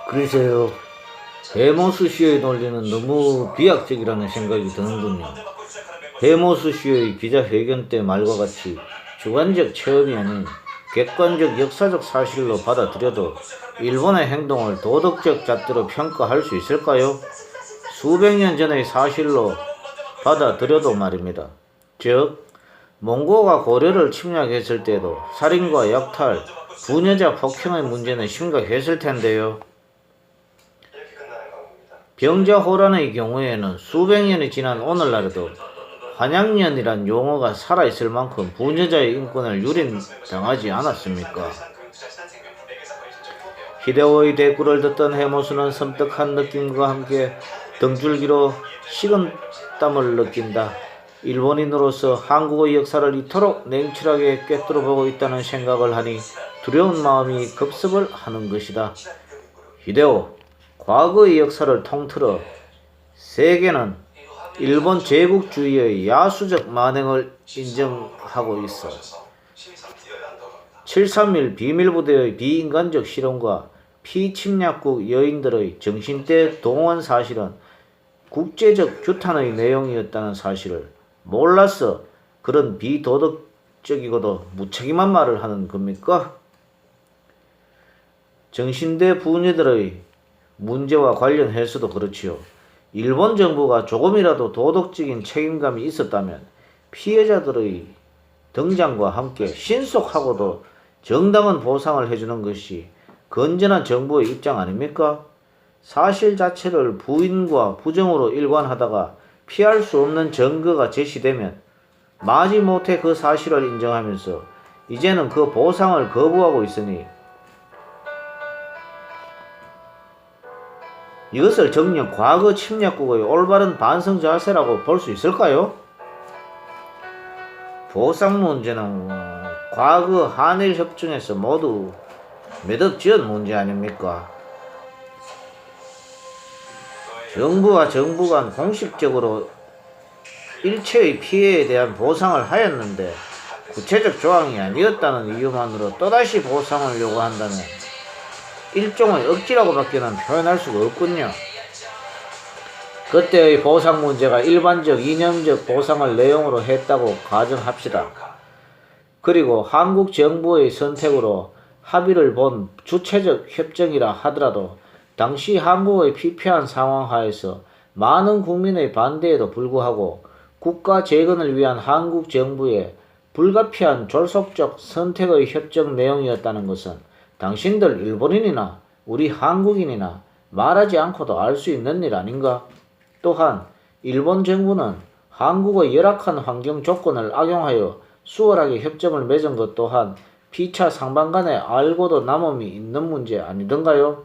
그러세요. 대모스씨의 논리는 너무 비약적이라는 생각이 드는군요. 대모스씨의 기자회견 때 말과 같이 주관적 체험이 아닌 객관적 역사적 사실로 받아들여도 일본의 행동을 도덕적 잣대로 평가할 수 있을까요? 수백 년 전의 사실로 받아들여도 말입니다. 즉, 몽고가 고려를 침략했을 때도 살인과 약탈, 부녀자 폭행의 문제는 심각했을 텐데요. 병자호란의 경우에는 수백 년이 지난 오늘날에도 환양년이란 용어가 살아있을 만큼 부녀자의 인권을 유린당하지 않았습니까? 히데오의 대꾸를 듣던 해모수는 섬뜩한 느낌과 함께 등줄기로 식은땀을 느낀다. 일본인으로서 한국의 역사를 이토록 냉철하게 꿰뚫어보고 있다는 생각을 하니 두려운 마음이 급습을 하는 것이다. 히데오, 과거의 역사를 통틀어 세계는 일본 제국주의의 야수적 만행을 인정하고 있어. 731 비밀부대의 비인간적 실험과 피침략국 여인들의 정신대 동원 사실은 국제적 규탄의 내용이었다는 사실을 몰라서 그런 비도덕적이고도 무책임한 말을 하는 겁니까? 정신대 부녀들의 문제와 관련해서도 그렇지요. 일본 정부가 조금이라도 도덕적인 책임감이 있었다면 피해자들의 등장과 함께 신속하고도 정당한 보상을 해주는 것이 건전한 정부의 입장 아닙니까? 사실 자체를 부인과 부정으로 일관하다가 피할 수 없는 증거가 제시되면 마지못해 그 사실을 인정하면서 이제는 그 보상을 거부하고 있으니 이것을 정녕 과거 침략국의 올바른 반성 자세라고 볼 수 있을까요? 보상 문제는 과거 한일 협정에서 모두 매듭지은 문제 아닙니까? 정부와 정부 간 공식적으로 일체의 피해에 대한 보상을 하였는데 구체적 조항이 아니었다는 이유만으로 또다시 보상을 요구한다면 일종의 억지라고밖에는 표현할 수가 없군요. 그때의 보상 문제가 일반적 이념적 보상을 내용으로 했다고 가정합시다. 그리고 한국 정부의 선택으로 합의를 본 주체적 협정이라 하더라도 당시 한국의 피폐한 상황 하에서 많은 국민의 반대에도 불구하고 국가 재건을 위한 한국 정부의 불가피한 졸속적 선택의 협정 내용이었다는 것은 당신들 일본인이나 우리 한국인이나 말하지 않고도 알 수 있는 일 아닌가? 또한 일본 정부는 한국의 열악한 환경 조건을 악용하여 수월하게 협정을 맺은 것 또한 피차 상반간에 알고도 남음이 있는 문제 아니던가요?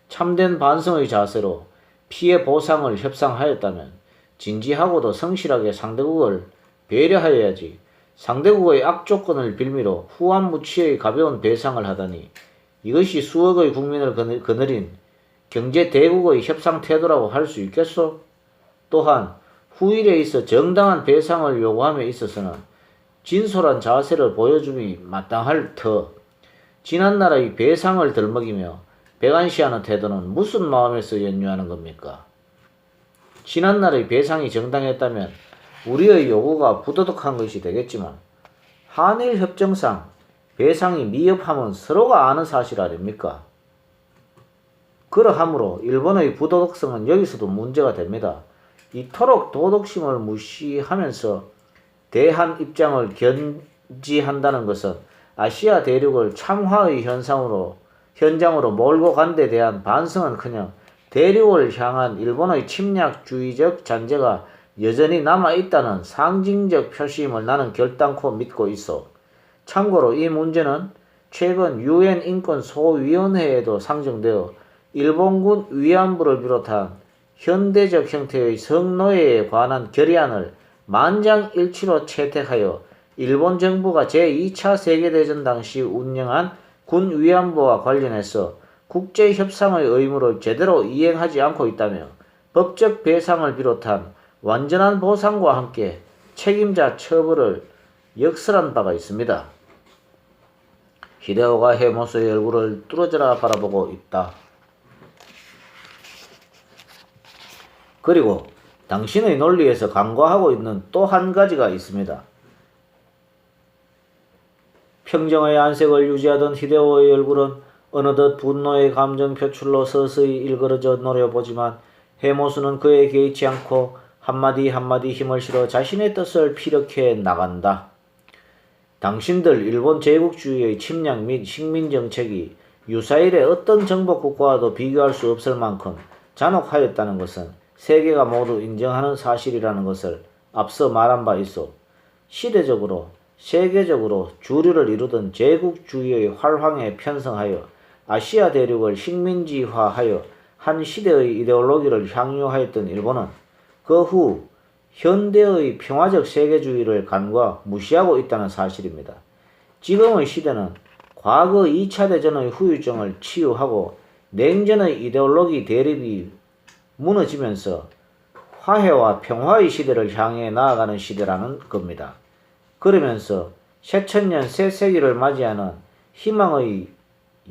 참된 반성의 자세로 피해 보상을 협상하였다면 진지하고도 성실하게 상대국을 배려하여야지 상대국의 악조건을 빌미로 후한무치의 가벼운 배상을 하다니 이것이 수억의 국민을 거느린 경제대국의 협상 태도라고 할 수 있겠소? 또한 후일에 있어 정당한 배상을 요구함에 있어서는 진솔한 자세를 보여줌이 마땅할 터 지난날의 배상을 덜먹이며 배관시하는 태도는 무슨 마음에서 연유하는 겁니까? 지난날의 배상이 정당했다면 우리의 요구가 부도덕한 것이 되겠지만 한일 협정상 배상이 미흡함은 서로가 아는 사실 아닙니까? 그러하므로 일본의 부도덕성은 여기서도 문제가 됩니다. 이토록 도덕심을 무시하면서 대한 입장을 견지한다는 것은 아시아 대륙을 참화의 현장으로 몰고 간 데 대한 반성은커녕 대륙을 향한 일본의 침략주의적 잔재가 여전히 남아있다는 상징적 표시임을 나는 결단코 믿고 있어. 참고로 이 문제는 최근 유엔 인권 소위원회에도 상정되어 일본군 위안부를 비롯한 현대적 형태의 성노예에 관한 결의안을 만장일치로 채택하여 일본 정부가 제2차 세계대전 당시 운영한 군 위안부와 관련해서 국제협상의 의무를 제대로 이행하지 않고 있다며 법적 배상을 비롯한 완전한 보상과 함께 책임자 처벌을 역설한 바가 있습니다. 히데오가 헤모스의 얼굴을 뚫어져라 바라보고 있다. 그리고 당신의 논리에서 간과하고 있는 또 한 가지가 있습니다. 평정의 안색을 유지하던 히데오의 얼굴은 어느덧 분노의 감정 표출로 서서히 일그러져 노려보지만 헤모스는 그에 개의치 않고 한마디 한마디 힘을 실어 자신의 뜻을 피력해 나간다. 당신들 일본 제국주의의 침략 및 식민정책이 유사일의 어떤 정복국가와도 비교할 수 없을 만큼 잔혹하였다는 것은 세계가 모두 인정하는 사실이라는 것을 앞서 말한 바 있어 시대적으로 세계적으로 주류를 이루던 제국주의의 활황에 편성하여 아시아 대륙을 식민지화하여 한 시대의 이데올로기를 향유하였던 일본은 그 후 현대의 평화적 세계주의를 간과 무시하고 있다는 사실입니다. 지금의 시대는 과거 2차 대전의 후유증을 치유하고 냉전의 이데올로기 대립이 무너지면서 화해와 평화의 시대를 향해 나아가는 시대라는 겁니다. 그러면서 새천년 새 세기를 맞이하는 희망의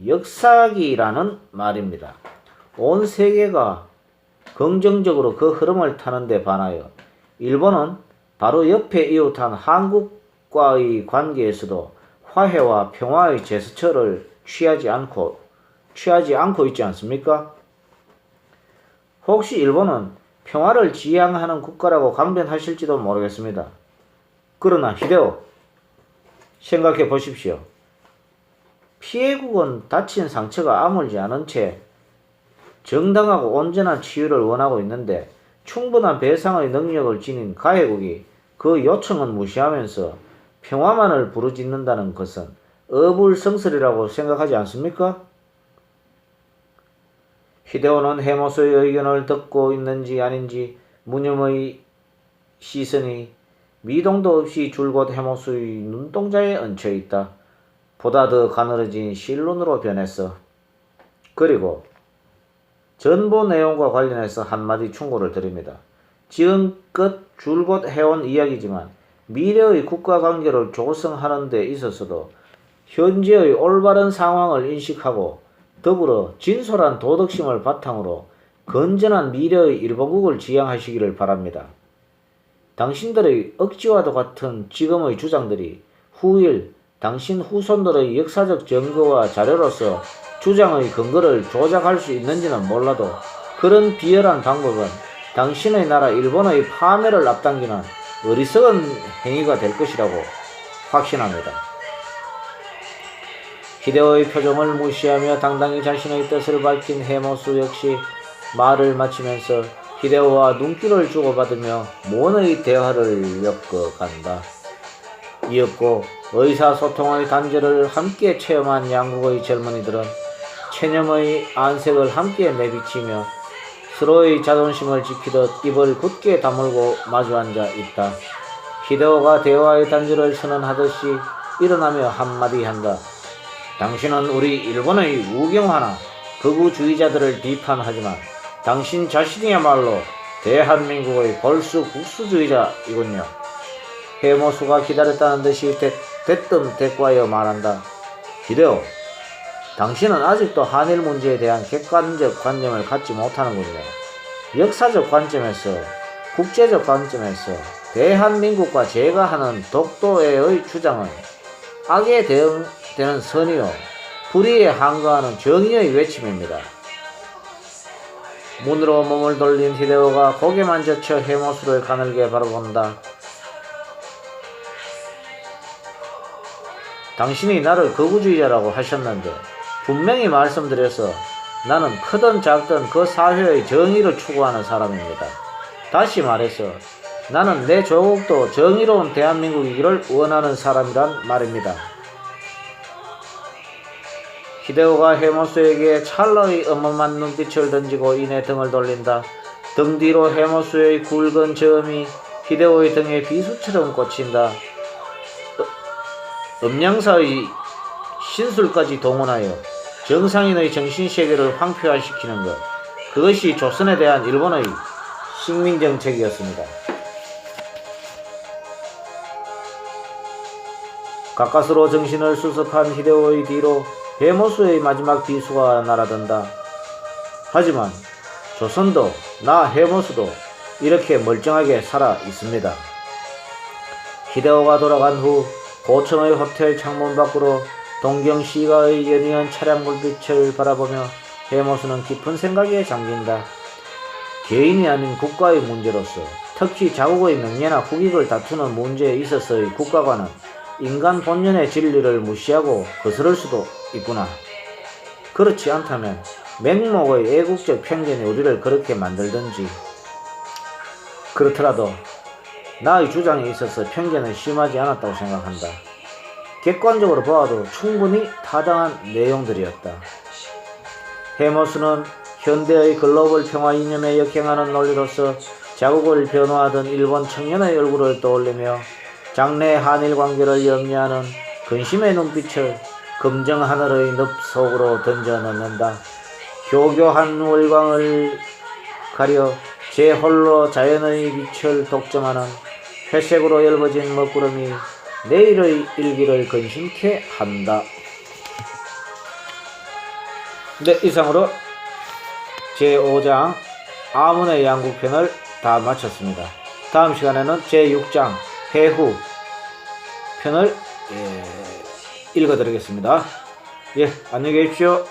역사기라는 말입니다. 온 세계가 긍정적으로 그 흐름을 타는 데 반하여 일본은 바로 옆에 이웃한 한국과의 관계에서도 화해와 평화의 제스처를 취하지 않고 있지 않습니까? 혹시 일본은 평화를 지향하는 국가라고 강변하실지도 모르겠습니다. 그러나 히데오, 생각해 보십시오. 피해국은 다친 상처가 아물지 않은 채 정당하고 온전한 치유를 원하고 있는데 충분한 배상의 능력을 지닌 가해국이 그 요청은 무시하면서 평화만을 부르짖는다는 것은 어불성설이라고 생각하지 않습니까? 히데오는 헤모스의 의견을 듣고 있는지 아닌지 무념의 시선이 미동도 없이 줄곧 헤모스의 눈동자에 얹혀 있다. 보다 더 가늘어진 실눈으로 변했어. 그리고 전보 내용과 관련해서 한마디 충고를 드립니다. 지금껏 줄곧 해온 이야기지만 미래의 국가관계를 조성하는 데 있어서도 현재의 올바른 상황을 인식하고 더불어 진솔한 도덕심을 바탕으로 건전한 미래의 일본국을 지향하시기를 바랍니다. 당신들의 억지와도 같은 지금의 주장들이 후일 당신 후손들의 역사적 증거와 자료로서 주장의 근거를 조작할 수 있는지는 몰라도 그런 비열한 방법은 당신의 나라 일본의 파멸을 앞당기는 어리석은 행위가 될 것이라고 확신합니다. 히데오의 표정을 무시하며 당당히 자신의 뜻을 밝힌 헤모스 역시 말을 마치면서 히데오와 눈길을 주고받으며 모의 대화를 엮어간다. 이었고 의사소통의 단절을 함께 체험한 양국의 젊은이들은 체념의 안색을 함께 내비치며 서로의 자존심을 지키듯 입을 굳게 다물고 마주앉아 있다. 히데오가 대화의 단절을 선언하듯이 일어나며 한마디 한다. 당신은 우리 일본의 우경화나 극우주의자들을 비판하지만 당신 자신이야말로 대한민국의 벌수 국수주의자이군요. 헤모스가 기다렸다는 듯이 대뜸 대꾸하여 말한다. 히데오, 당신은 아직도 한일 문제에 대한 객관적 관념을 갖지 못하는군요. 역사적 관점에서, 국제적 관점에서 대한민국과 제가 하는 독도의 주장은 악에 대응되는 선이요, 불의에 항거하는 정의의 외침입니다. 문으로 몸을 돌린 히데오가 고개만 젖혀 헤모스를 가늘게 바라본다. 당신이 나를 극우주의자라고 하셨는데 분명히 말씀드려서 나는 크든 작든 그 사회의 정의를 추구하는 사람입니다. 다시 말해서 나는 내 조국도 정의로운 대한민국이기를 원하는 사람이란 말입니다. 히데오가 헤모스에게 찰나의 엄엄한 눈빛을 던지고 이내 등을 돌린다. 등 뒤로 헤모스의 굵은 저음이 히데오의 등에 비수처럼 꽂힌다. 음양사의 신술까지 동원하여 정상인의 정신세계를 황폐화시키는 것, 그것이 조선에 대한 일본의 식민정책이었습니다. 가까스로 정신을 수습한 히데오의 뒤로 헤모스의 마지막 비수가 날아든다. 하지만 조선도 나 헤모스도 이렇게 멀쩡하게 살아 있습니다. 히데오가 돌아간 후 고층의 호텔 창문 밖으로 동경시가의 연이은 차량 불빛을 바라보며 헤모스는 깊은 생각에 잠긴다. 개인이 아닌 국가의 문제로서, 특히 자국의 명예나 국익을 다투는 문제에 있어서의 국가관은 인간 본연의 진리를 무시하고 거스를 수도 있구나. 그렇지 않다면 맹목의 애국적 편견이 우리를 그렇게 만들든지. 그렇더라도 나의 주장에 있어서 편견은 심하지 않았다고 생각한다. 객관적으로 보아도 충분히 타당한 내용들이었다. 헤모스는 현대의 글로벌 평화 이념에 역행하는 논리로서 자국을 변호하던 일본 청년의 얼굴을 떠올리며 장래 한일 관계를 염려하는 근심의 눈빛을 금정 하늘의 늪 속으로 던져 넣는다. 교교한 월광을 가려 제 홀로 자연의 빛을 독점하는 회색으로 엷어진 먹구름이 내일의 일기를 근심케 한다. 네, 이상으로 제5장 아문의 양국편을 다 마쳤습니다. 다음 시간에는 제6장 해후 편을 읽어드리겠습니다. 예, 안녕히 계십시오.